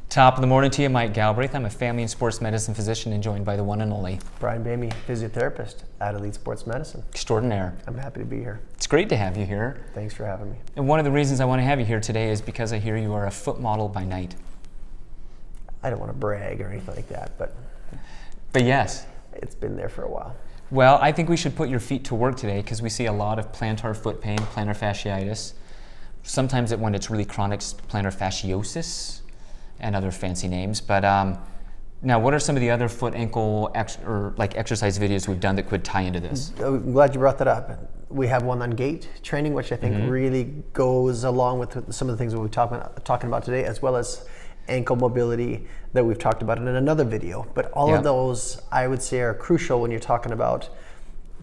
Top of the morning to you, Mike Galbraith. I'm a family and sports medicine physician and joined by the one and only Brian Boehme, physiotherapist at Elite Sports Medicine. Extraordinaire. I'm happy to be here. It's great to have you here. Thanks for having me. And one of the reasons I want to have you here today is because I hear you are a foot model by night. I don't want to brag or anything like that, but yes. It's been there for a while. Well, I think we should put your feet to work today because we see a lot of plantar foot pain, plantar fasciitis. Sometimes when it's really chronic, plantar fasciosis and other fancy names. But now, what are some of the other foot, ankle, exercise videos we've done that could tie into this? I'm glad you brought that up. We have one on gait training, which I think really goes along with some of the things that we're talking about today, as well as ankle mobility that we've talked about in another video. But all of those, I would say, are crucial when you're talking about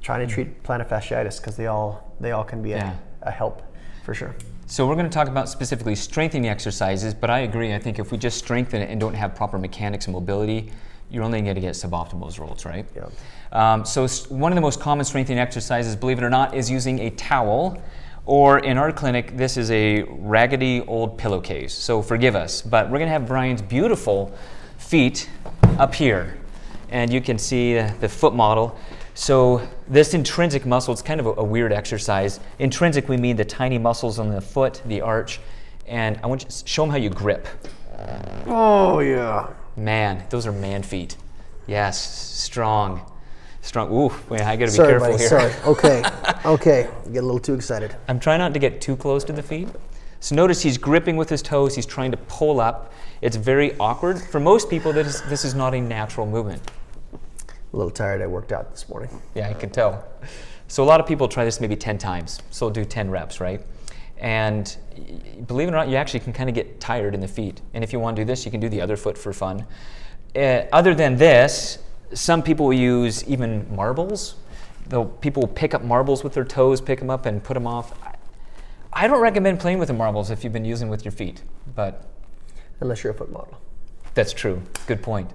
trying to treat plantar fasciitis, because they all can be a help for sure. So we're going to talk about specifically strengthening exercises, but I agree. I think if we just strengthen it and don't have proper mechanics and mobility, you're only going to get suboptimal results, right? Yeah. So one of the most common strengthening exercises, believe it or not, is using a towel, or in our clinic, this is a raggedy old pillowcase. So forgive us, but we're going to have Brian's beautiful feet up here, and you can see the foot model. So this intrinsic muscle, it's kind of a weird exercise. Intrinsic, we mean the tiny muscles on the foot, the arch, and I want you to show them how you grip. Oh, yeah. Man, those are man feet. Yes, strong. Ooh, wait, I gotta be Sorry, careful buddy, here. Sorry, okay. Get a little too excited. I'm trying not to get too close to the feet. So notice he's gripping with his toes, he's trying to pull up. It's very awkward. For most people, this is not a natural movement. A little tired. I worked out this morning. Yeah, I can tell. So a lot of people try this maybe 10 times. So do 10 reps, right? And believe it or not, you actually can kind of get tired in the feet. And if you want to do this, you can do the other foot for fun. Other than this, some people will use even marbles. People will pick up marbles with their toes, pick them up and put them off. I don't recommend playing with the marbles if you've been using with your feet, but unless you're a foot model. That's true. Good point.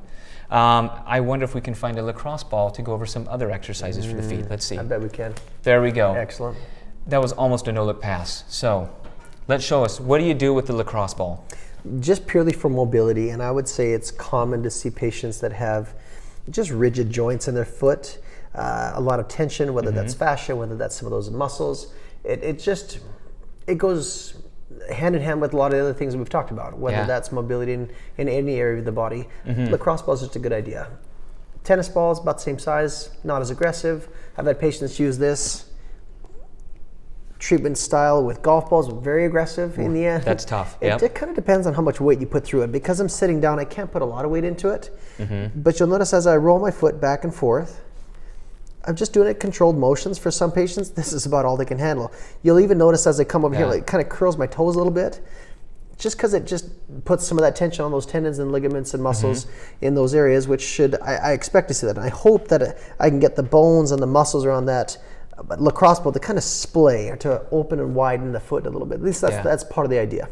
I wonder if we can find a lacrosse ball to go over some other exercises for the feet. Let's see. I bet we can. There we go. Excellent. That was almost a no-look pass. So let's show us. What do you do with the lacrosse ball? Just purely for mobility, and I would say it's common to see patients that have just rigid joints in their foot, a lot of tension, whether that's fascia, whether that's some of those muscles. It goes hand in hand with a lot of the other things that we've talked about, whether that's mobility in any area of the body. Lacrosse ball is just a good idea. Tennis ball is about the same size, not as aggressive. I've had patients use this treatment style with golf balls, very aggressive in the end. That's tough. It kind of depends on how much weight you put through it. Because I'm sitting down, I can't put a lot of weight into it. But you'll notice as I roll my foot back and forth, I'm just doing it controlled motions. For some patients, this is about all they can handle. You'll even notice as I come over here, it kind of curls my toes a little bit, just because it just puts some of that tension on those tendons and ligaments and muscles in those areas, which I expect to see that. And I hope that I can get the bones and the muscles around that lacrosse ball to kind of splay or to open and widen the foot a little bit. At least that's part of the idea.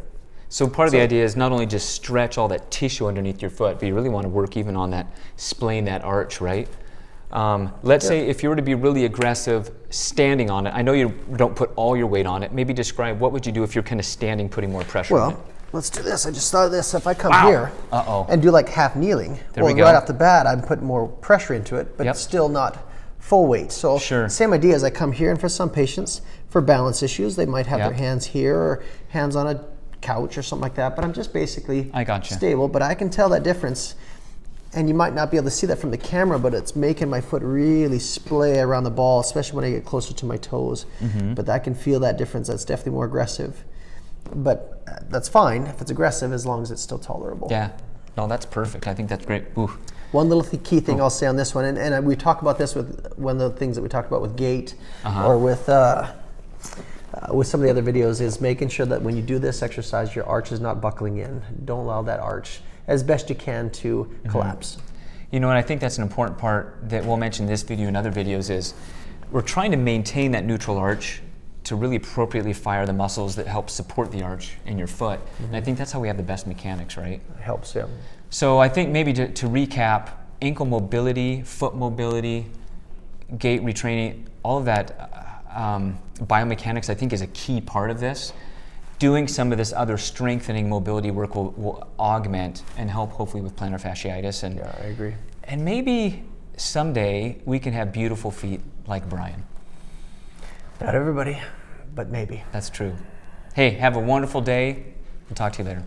So part of the idea is not only just stretch all that tissue underneath your foot, but you really want to work even on that splaying that arch, right? Let's say if you were to be really aggressive standing on it, I know you don't put all your weight on it, maybe describe what would you do if you're kind of standing, putting more pressure on it? Let's do this. I just thought of this. If I come here and do like half kneeling, right off the bat, I'm putting more pressure into it, but still not full weight. So same idea as I come here, and for some patients, for balance issues, they might have their hands here or hands on a couch or something like that, but I'm just basically stable, but I can tell that difference. And you might not be able to see that from the camera, but it's making my foot really splay around the ball, especially when I get closer to my toes. But I can feel that difference. That's definitely more aggressive. But that's fine if it's aggressive, as long as it's still tolerable. Yeah. No, that's perfect. I think that's great. Ooh. One little key thing I'll say on this one, and we talk about this with one of the things that we talked about with gait or with some of the other videos, is making sure that when you do this exercise, your arch is not buckling in. Don't allow that arch as best you can to collapse. You know, and I think that's an important part that we'll mention in this video and other videos is we're trying to maintain that neutral arch to really appropriately fire the muscles that help support the arch in your foot. And I think that's how we have the best mechanics, right? It helps, yeah. So I think maybe to recap, ankle mobility, foot mobility, gait retraining, all of that biomechanics I think is a key part of this. doing some of this other strengthening mobility work will augment and help hopefully with plantar fasciitis. And yeah, I agree. And maybe someday we can have beautiful feet like Brian. Not everybody, but maybe. That's true. Hey, have a wonderful day. We'll talk to you later.